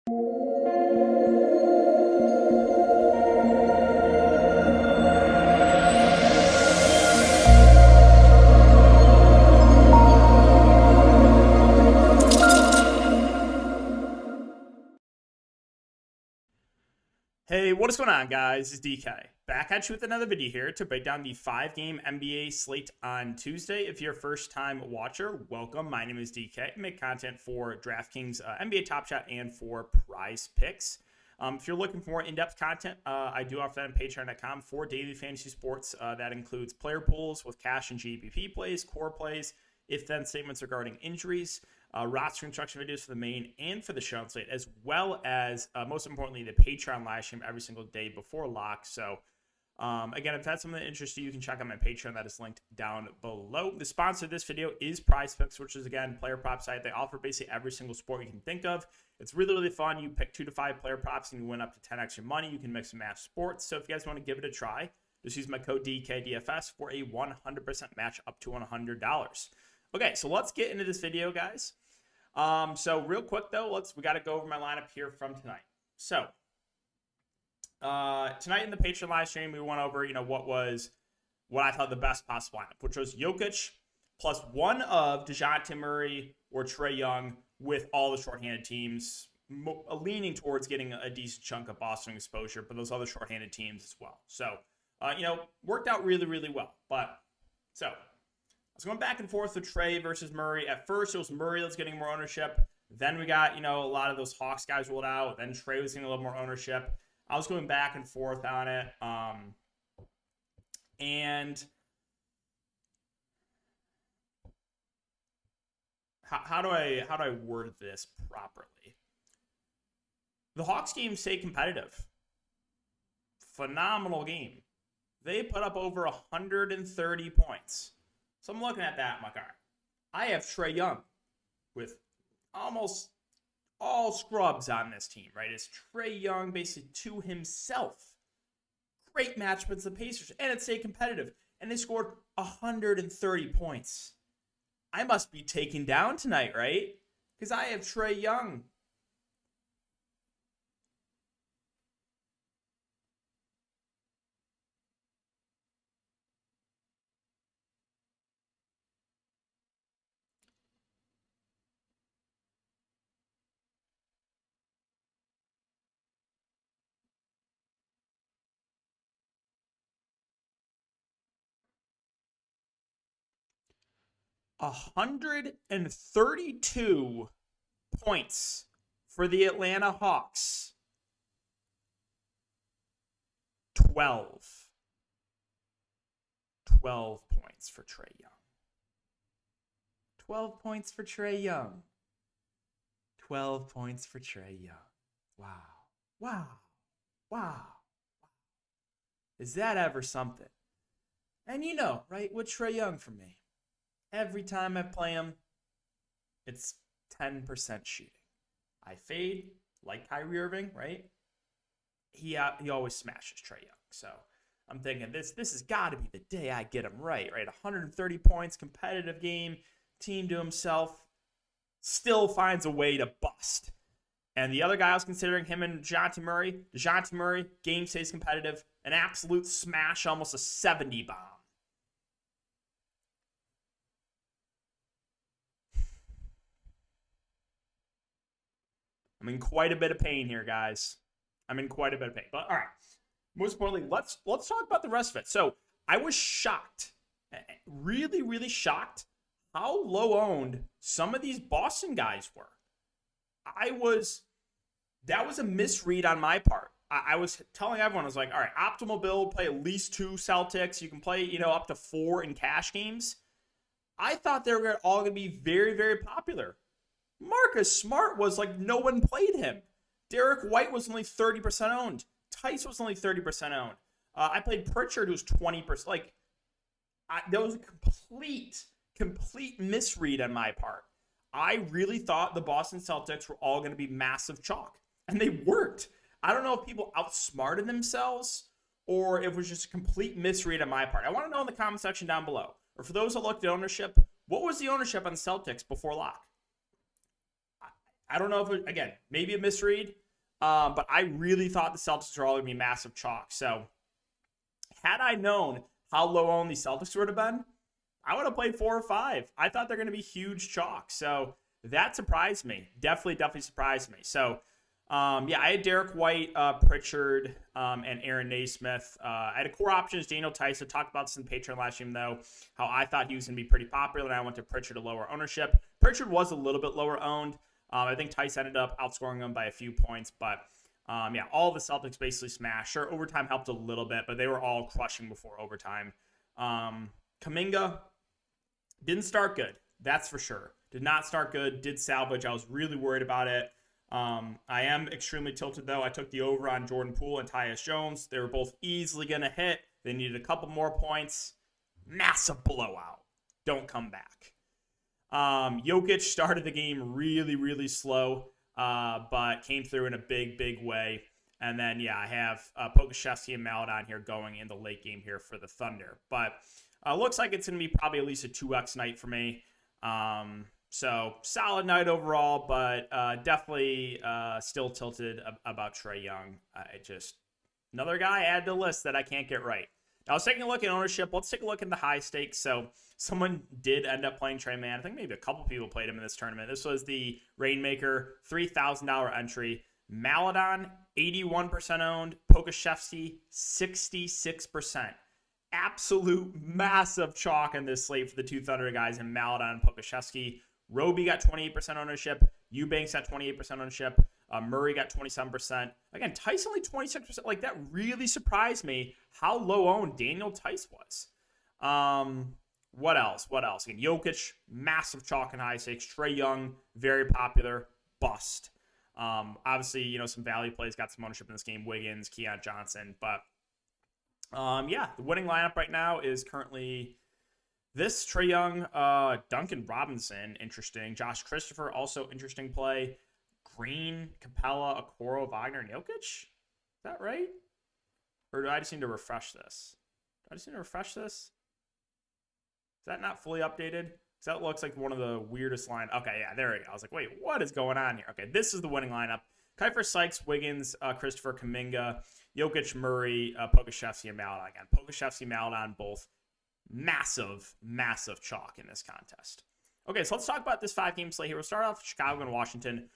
Hey, what is going on, guys? It's DK. Back at you with another video here to break down the 5-game NBA slate on Tuesday. If you're a first-time watcher, welcome. My name is DK. I make content for Draftkings, NBA Top Shot, and for Prize Picks. If you're looking for more in-depth content, I do offer that on Patreon.com for daily fantasy sports. That includes player pools with cash and GPP plays, core plays, if-then statements regarding injuries, roster construction videos for the main and for the show slate, as well as, most importantly, the Patreon live stream every single day before lock. So, again, if that's something that interests you, you can check out my Patreon. That is linked down below. The sponsor of this video is Prize Picks, which is, again, player prop site. They offer basically every single sport you can think of. It's really, really fun. You pick 2 to 5 player props and you win up to 10 extra money. You can mix and match sports. So if you guys want to give it a try, just use my code DKDFS for a 100% match up to $100. Okay, so let's get into this video, guys. So real quick though, we got to go over my lineup here from tonight. So, tonight in the Patreon live stream, we went over, what I thought the best possible lineup, which was Jokic plus one of DeJounte Murray or Trae Young with all the shorthanded teams, leaning towards getting a decent chunk of Boston exposure, but those other shorthanded teams as well. So, worked out really, really well. I was going back and forth with Trae versus Murray. At first, it was Murray that's getting more ownership. Then we got, a lot of those Hawks guys rolled out. Then Trae was getting a little more ownership. I was going back and forth on it. And how do I word this properly? The Hawks game stayed competitive. Phenomenal game. They put up over 130 points. So I'm looking at that, I'm like, all right, I have Trae Young with almost all scrubs on this team, right? It's Trae Young basically to himself. Great matchup against the Pacers, and it stayed competitive. And they scored 130 points. I must be taken down tonight, right? Because I have Trae Young. $132 points for the Atlanta Hawks. 12 points for Trae Young. 12 points for Trae Young. 12 points for Trae Young. Wow. Is that ever something? And right, with Trae Young for me, every time I play him, it's 10% shooting. I fade like Kyrie Irving, right? He always smashes Trae Young. So I'm thinking this has got to be the day I get him right? 130 points, competitive game, team to himself, still finds a way to bust. And the other guy I was considering, him and DeJounte Murray, game stays competitive, an absolute smash, almost a 70 bomb. I'm in quite a bit of pain here, guys. I'm in quite a bit of pain. But all right, most importantly, let's talk about the rest of it. So I was shocked, really, really shocked how low owned some of these Boston guys were. That was a misread on my part. I was telling everyone, I was like, all right, optimal build, play at least 2 Celtics. You can play, up to 4 in cash games. I thought they were all going to be very, very popular. Marcus Smart was like no one played him. Derek White was only 30% owned. Tice was only 30% owned. I played Pritchard, who's 20%. That was a complete misread on my part. I really thought the Boston Celtics were all going to be massive chalk, and they weren't. I don't know if people outsmarted themselves or if it was just a complete misread on my part. I want to know in the comment section down below. Or for those that looked at ownership, what was the ownership on the Celtics before lock? I don't know if it, again, maybe a misread, but I really thought the Celtics were all going to be massive chalk. So had I known how low owned the Celtics would have been, I would have played 4 or 5. I thought they're going to be huge chalk. So that surprised me. Definitely surprised me. So, yeah, I had Derek White, Pritchard, and Aaron Naismith. I had a core options, Daniel Tice. I talked about this in Patreon last year, though, how I thought he was going to be pretty popular, and I went to Pritchard to lower ownership. Pritchard was a little bit lower owned. I think Tice ended up outscoring him by a few points, but yeah, all the Celtics basically smashed. Sure, overtime helped a little bit, but they were all crushing before overtime. Kuminga didn't start good, that's for sure. Did not start good, did salvage. I was really worried about it. I am extremely tilted, though. I took the over on Jordan Poole and Tyus Jones. They were both easily going to hit. They needed a couple more points. Massive blowout. Don't come back. Jokic started the game really, really slow, but came through in a big way. And then, yeah, I have Pokusevski and Maladon here going in the late game here for the Thunder. But looks like it's going to be probably at least a 2x night for me. So solid night overall, but definitely still tilted about Trae Young. Another guy added to the list that I can't get right. Now, I was taking a look at ownership. Let's take a look at the high stakes. So someone did end up playing Trae Mann. I think maybe a couple people played him in this tournament. This was the Rainmaker, $3,000 entry. Maladon, 81% owned. Pokusevski, 66%. Absolute massive chalk in this slate for the two Thunder guys in Maladon and Pokusevski. Roby got 28% ownership. Eubanks got 28% ownership. Murray got 27%. Again, Tice only 26%. Like, that really surprised me how low owned Daniel Tice was. What else? Again, Jokic, massive chalk and high stakes. Trae Young, very popular. Bust. Obviously, some value plays got some ownership in this game. Wiggins, Keon Johnson. But, yeah, the winning lineup right now is currently this: Trae Young, Duncan Robinson, interesting. Josh Christopher, also interesting play. Green, Capella, Okoro, Wagner, and Jokic? Is that right? Or do I just need to refresh this? Is that not fully updated? Because that looks like one of the weirdest lines. Okay, yeah, there we go. I was like, wait, what is going on here? Okay, this is the winning lineup. Kuiper, Sykes, Wiggins, Christopher, Kuminga, Jokic, Murray, Pokusevski, and Maladon. Again, Pokusevski, Maladon, both massive chalk in this contest. Okay, so let's talk about this 5-game slate here. We'll start off with Chicago and Washington.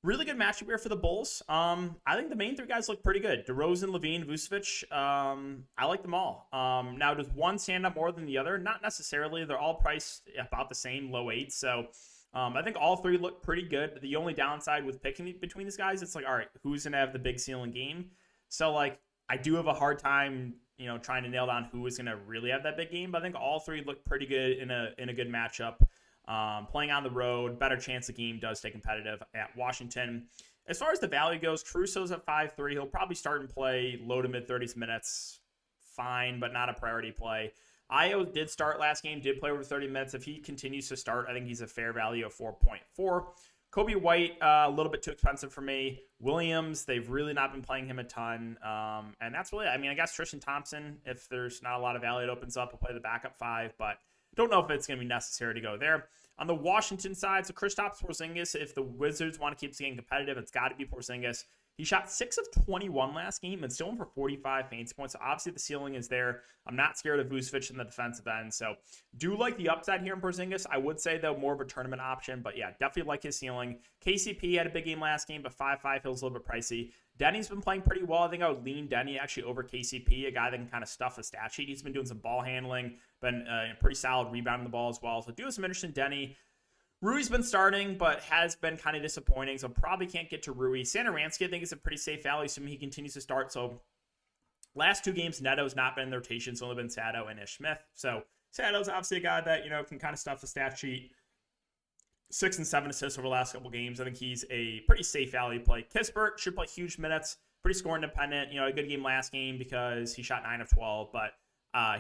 Really good matchup here for the Bulls. I think the main 3 guys look pretty good. DeRozan, Levine, Vucevic. I like them all. Now, does one stand up more than the other? Not necessarily. They're all priced about the same, low 8. So I think all 3 look pretty good. The only downside with picking between these guys, it's like, all right, who's going to have the big ceiling game? So, like, I do have a hard time, trying to nail down who is going to really have that big game. But I think all 3 look pretty good in a good matchup. Playing on the road, better chance the game does stay competitive at Washington. As far as the value goes, Caruso's at 5.3. He'll probably start and play low to mid 30s minutes. Fine, but not a priority play. Ayo did start last game, did play over 30 minutes. If he continues to start, I think he's a fair value of 4.4. Kobe White, a little bit too expensive for me. Williams, they've really not been playing him a ton. And that's really, I guess Tristan Thompson, if there's not a lot of value, it opens up. He'll play the backup 5, but don't know if it's going to be necessary to go there. On the Washington side, so Kristaps Porzingis, if the Wizards want to keep staying competitive, it's got to be Porzingis. He shot 6 of 21 last game and still went for 45 fantasy points. So obviously the ceiling is there. I'm not scared of Vucevic in the defensive end. So do like the upside here in Porzingis. I would say, though, more of a tournament option. But yeah, definitely like his ceiling. KCP had a big game last game, but 5.5 feels a little bit pricey. Denny's been playing pretty well. I think I would lean Denny actually over KCP, a guy that can kind of stuff the stat sheet. He's been doing some ball handling, been pretty solid rebounding the ball as well. So do have some interest in Denny. Rui's been starting, but has been kind of disappointing, so probably can't get to Rui. Satoransky, I think, is a pretty safe value, assuming he continues to start. So last 2 games, Neto's not been in the rotation. It's only been Sato and Ish Smith. So Sato's obviously a guy that, can kind of stuff the stat sheet. 6 and 7 assists over the last couple games. I think he's a pretty safe value play. Kispert should play huge minutes. Pretty score independent. A good game last game because he shot 9 of 12, but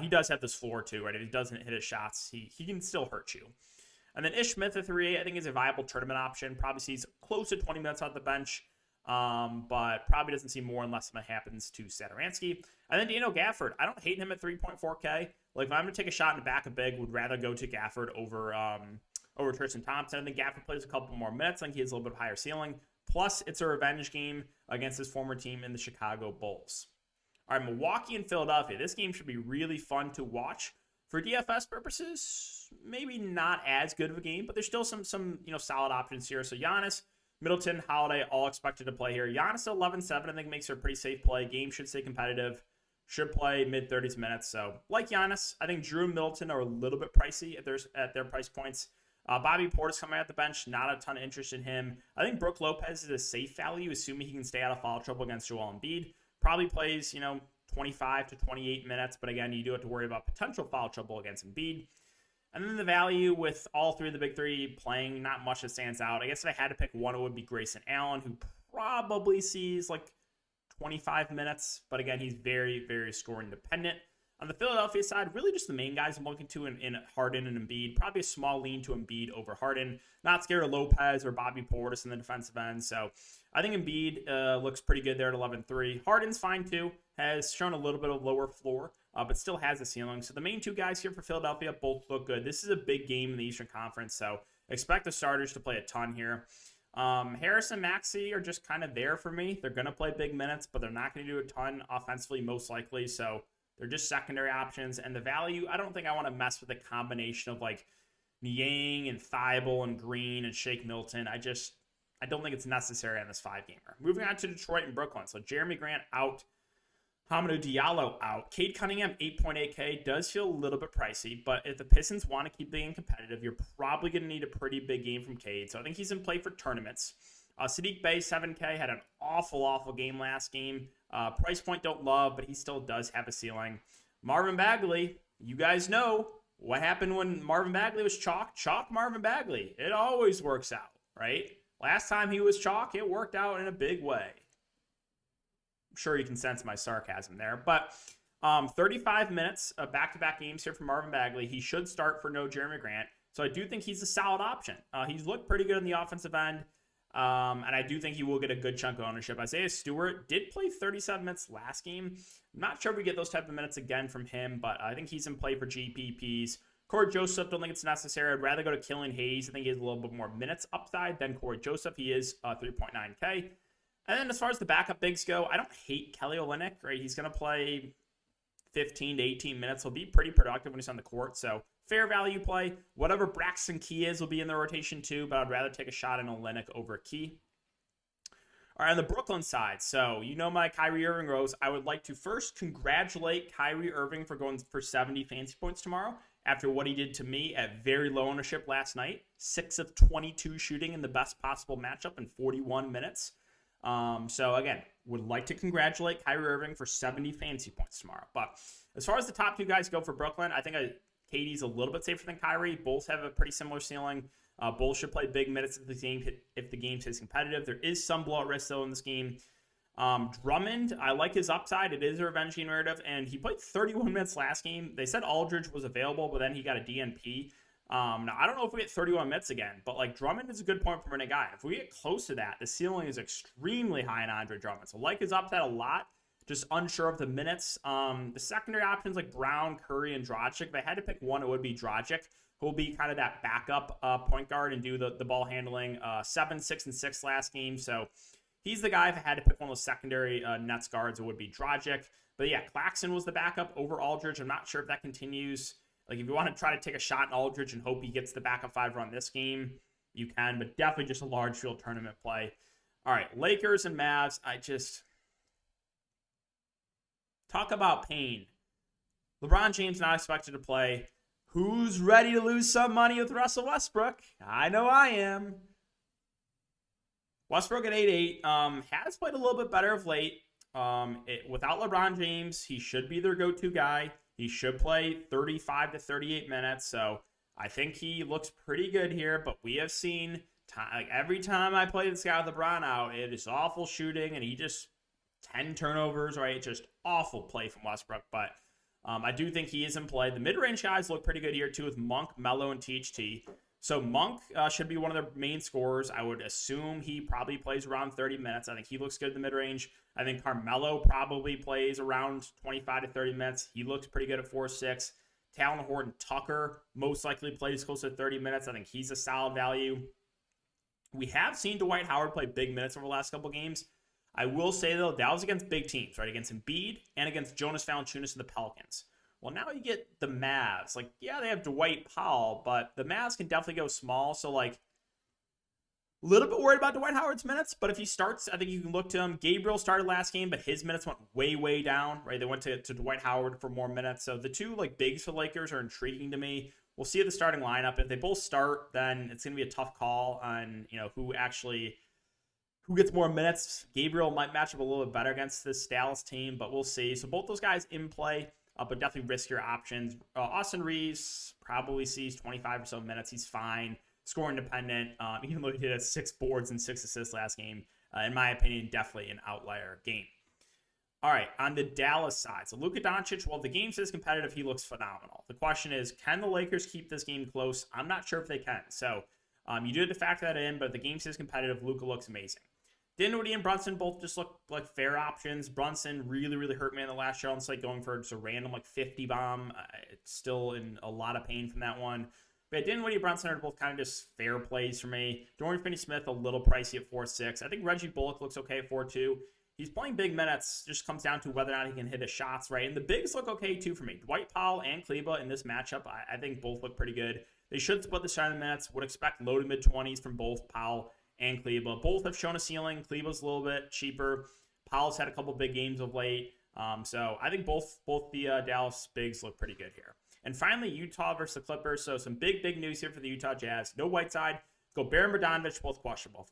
he does have this floor too, right? If he doesn't hit his shots, he can still hurt you. And then Ish Smith at 3, I think is a viable tournament option. Probably sees close to 20 minutes off the bench, but probably doesn't see more unless something happens to Satoransky. And then Daniel Gafford. I don't hate him at 3.4K. Like, if I'm going to take a shot in the back of big, would rather go to Gafford over over Tristan Thompson. I think Gafford plays a couple more minutes. I think he has a little bit of higher ceiling. Plus, it's a revenge game against his former team in the Chicago Bulls. All right, Milwaukee and Philadelphia. This game should be really fun to watch. For DFS purposes, maybe not as good of a game, but there's still some solid options here. So Giannis, Middleton, Holiday, all expected to play here. Giannis at 11-7, I think makes it a pretty safe play. Game should stay competitive. Should play mid-30s minutes. So, like Giannis, I think Drew and Middleton are a little bit pricey at their price points. Bobby Portis coming out the bench, not a ton of interest in him. I think Brook Lopez is a safe value, assuming he can stay out of foul trouble against Joel Embiid. Probably plays, 25 to 28 minutes, but again, you do have to worry about potential foul trouble against Embiid. And then the value with all three of the big three playing, not much that stands out. I guess if I had to pick one, it would be Grayson Allen, who probably sees like 25 minutes, but again, he's very, very scoring dependent. On the Philadelphia side, really just the main guys I'm looking to in Harden and Embiid. Probably a small lean to Embiid over Harden. Not scared of Lopez or Bobby Portis in the defensive end. So I think Embiid looks pretty good there at 11-3. Harden's fine too. Has shown a little bit of lower floor, but still has a ceiling. So the main two guys here for Philadelphia both look good. This is a big game in the Eastern Conference, so expect the starters to play a ton here. Harris and Maxey are just kind of there for me. They're going to play big minutes, but they're not going to do a ton offensively, most likely. So they're just secondary options. And the value, I don't think I want to mess with a combination of like Niang and Thibault and Green and Shake Milton. I don't think it's necessary on this 5-gamer. Moving on to Detroit and Brooklyn. So Jeremy Grant out. Hamidou Diallo out. Cade Cunningham, 8.8K, does feel a little bit pricey, but if the Pistons want to keep being competitive, you're probably going to need a pretty big game from Cade. So I think he's in play for tournaments. Saddiq Bey, 7K, had an awful game last game. Price point don't love, but he still does have a ceiling. Marvin Bagley, you guys know what happened when Marvin Bagley was chalk. Chalk Marvin Bagley. It always works out, right? Last time he was chalk, it worked out in a big way. Sure you can sense my sarcasm there, but 35 minutes of back-to-back games here from Marvin Bagley. He should start for no Jeremy Grant, so I do think he's a solid option. He's looked pretty good on the offensive end, and I do think he will get a good chunk of ownership. Isaiah Stewart did play 37 minutes last game. I'm not sure if we get those type of minutes again from him, but I think he's in play for GPPs. Corey Joseph, don't think it's necessary. I'd rather go to Killian Hayes. I think he has a little bit more minutes upside than Corey Joseph. He is 3.9K. And then as far as the backup bigs go, I don't hate Kelly Olynyk, right? He's going to play 15 to 18 minutes. He'll be pretty productive when he's on the court. So fair value play. Whatever Braxton Key is will be in the rotation too, but I'd rather take a shot in Olynyk over Key. All right, on the Brooklyn side, so you know my Kyrie Irving rose. I would like to first congratulate Kyrie Irving for going for 70 fantasy points tomorrow after what he did to me at very low ownership last night. 6 of 22 shooting in the best possible matchup in 41 minutes. So again, would like to congratulate Kyrie Irving for 70 fantasy points tomorrow. But as far as the top two guys go for Brooklyn, I think KD's a little bit safer than Kyrie. Both have a pretty similar ceiling. Both should play big minutes if the game stays competitive. There is some blowout risk though in this game. Drummond, I like his upside. It is a revenge game narrative, and he played 31 minutes last game. They said Aldridge was available, but then he got a DNP. Now, I don't know if we get 31 minutes again, but like Drummond is a good point per minute guy. If we get close to that, the ceiling is extremely high in Andre Drummond. So like his upside a lot, just unsure of the minutes. The secondary options like Brown, Curry, and Dragic, if I had to pick one, it would be Dragic, who will be kind of that backup point guard and do the ball handling. 7, 6, and 6 last game. So he's the guy. If I had to pick one of those secondary Nets guards, it would be Dragic. But yeah, Claxton was the backup over Aldridge. I'm not sure if that continues. Like, if you want to try to take a shot in Aldridge and hope he gets the backup 5 run this game, you can, but definitely just a large field tournament play. All right, Lakers and Mavs, talk about pain. LeBron James not expected to play. Who's ready to lose some money with Russell Westbrook? I know I am. Westbrook at 8-8 has played a little bit better of late. Without LeBron James, he should be their go-to guy. He should play 35 to 38 minutes, so I think he looks pretty good here, but we have seen, every time I play this guy with LeBron out, it is awful shooting, and he just 10 turnovers, right? Just awful play from Westbrook, but I do think he is in play. The mid-range guys look pretty good here, too, with Monk, Melo, and THT. So Monk should be one of their main scorers. I would assume he probably plays around 30 minutes. I think he looks good in the mid-range. I think Carmelo probably plays around 25 to 30 minutes. He looks pretty good at 4-6. Talon Horton-Tucker most likely plays close to 30 minutes. I think he's a solid value. We have seen Dwight Howard play big minutes over the last couple games. I will say, though, that was against big teams, right? Against Embiid and against Jonas Valanciunas and the Pelicans. Well, now you get the Mavs. Like, yeah, they have Dwight Powell, but the Mavs can definitely go small. So, like, a little bit worried about Dwight Howard's minutes, but if he starts, I think you can look to him. Gabriel started last game, but his minutes went way, way down, right? They went to Dwight Howard for more minutes. So the two, like, bigs for the Lakers are intriguing to me. We'll see the starting lineup. If they both start, then it's going to be a tough call on, who gets more minutes. Gabriel might match up a little bit better against this Dallas team, but we'll see. So both those guys in play, but definitely riskier options. Austin Reeves probably sees 25 or so minutes. He's fine. Scoring dependent. Even though he did 6 boards and 6 assists last game, in my opinion, definitely an outlier game. All right, on the Dallas side. So Luka Doncic, well, the game says competitive. He looks phenomenal. The question is, can the Lakers keep this game close? I'm not sure if they can. So you do have to factor that in, but the game says competitive. Luka looks amazing. Dinwiddie and Brunson both just look like fair options. Brunson really, really hurt me in the last show. It's like going for just a random 50 bomb. It's still in a lot of pain from that one. But Dinwiddie and Brunson are both kind of just fair plays for me. Dorian Finney-Smith, a little pricey at 4.6. I think Reggie Bullock looks okay at 4.2. He's playing big minutes. Just comes down to whether or not he can hit his shots, right? And the bigs look okay, too, for me. Dwight Powell and Kleber in this matchup, I think both look pretty good. They should split the starting minutes. Would expect low to mid-20s from both Powell and Kleber. Both have shown a ceiling. Kleber's a little bit cheaper. Powell's had a couple big games of late. So I think both the Dallas bigs look pretty good here. And finally, Utah versus the Clippers. So some big news here for the Utah Jazz. No Whiteside. Gobert and Bogdanovic both questionable.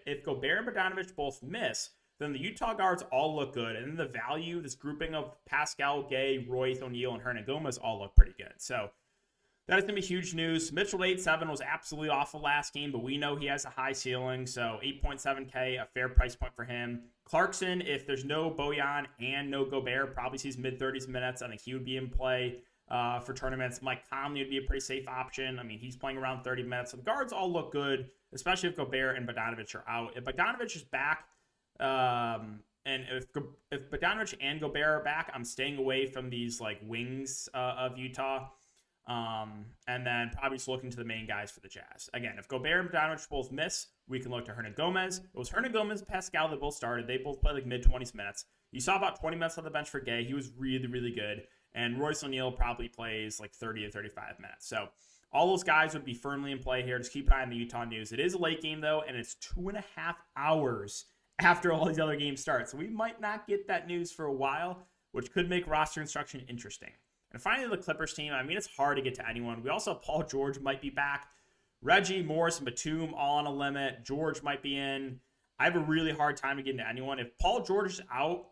If Gobert and Bogdanovic both miss, then the Utah guards all look good. And then the value, this grouping of Pascal, Gay, Royce O'Neal, and Hernan Gomez all look pretty good. So that is going to be huge news. Mitchell 8.7 was absolutely awful last game, but we know he has a high ceiling. So 8.7K, a fair price point for him. Clarkson, if there's no Bojan and no Gobert, probably sees mid-30s minutes. I think he would be in play for tournaments. Mike Conley would be a pretty safe option. I mean, he's playing around 30 minutes. So the guards all look good, especially if Gobert and Bogdanovic are out. If Bogdanovic is back, and if Bogdanovic and Gobert are back, I'm staying away from these wings of Utah. And then probably just looking to the main guys for the Jazz. Again, if Gobert and Bogdanovic both miss, we can look to Hernan Gomez. It was Hernan Gomez and Pascal that both started. They both played mid-20s minutes. You saw about 20 minutes on the bench for Gay. He was really, really good. And Royce O'Neal probably plays 30 to 35 minutes. So all those guys would be firmly in play here. Just keep an eye on the Utah news. It is a late game, though, and it's 2.5 hours after all these other games start. So we might not get that news for a while, which could make roster construction interesting. And finally, the Clippers team. I mean, it's hard to get to anyone. We also have Paul George might be back. Reggie, Morris, and Batum all on a limit. George might be in. I have a really hard time to get into anyone. If Paul George is out,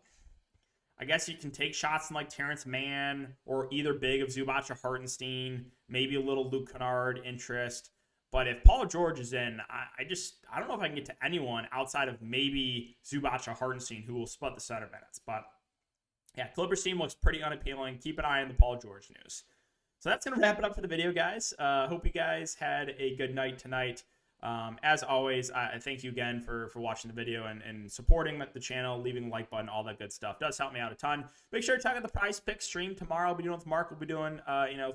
I guess you can take shots in Terrence Mann or either big of Zubac or Hartenstein, maybe a little Luke Kennard interest. But if Paul George is in, I don't know if I can get to anyone outside of maybe Zubac or Hartenstein who will split the center minutes. But yeah, Clippers team looks pretty unappealing. Keep an eye on the Paul George news. So that's going to wrap it up for the video, guys. Hope you guys had a good night tonight. As always, I thank you again for watching the video and supporting the channel, leaving the like button, all that good stuff. Does help me out a ton. Make sure to check out the Prize Pick stream tomorrow. I'll be doing with Mark. We'll be doing,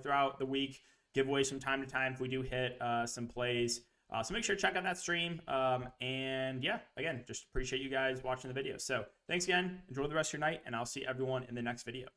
throughout the week, giveaways from time to time if we do hit some plays. So make sure to check out that stream. And yeah, again, just appreciate you guys watching the video. So thanks again. Enjoy the rest of your night, and I'll see everyone in the next video.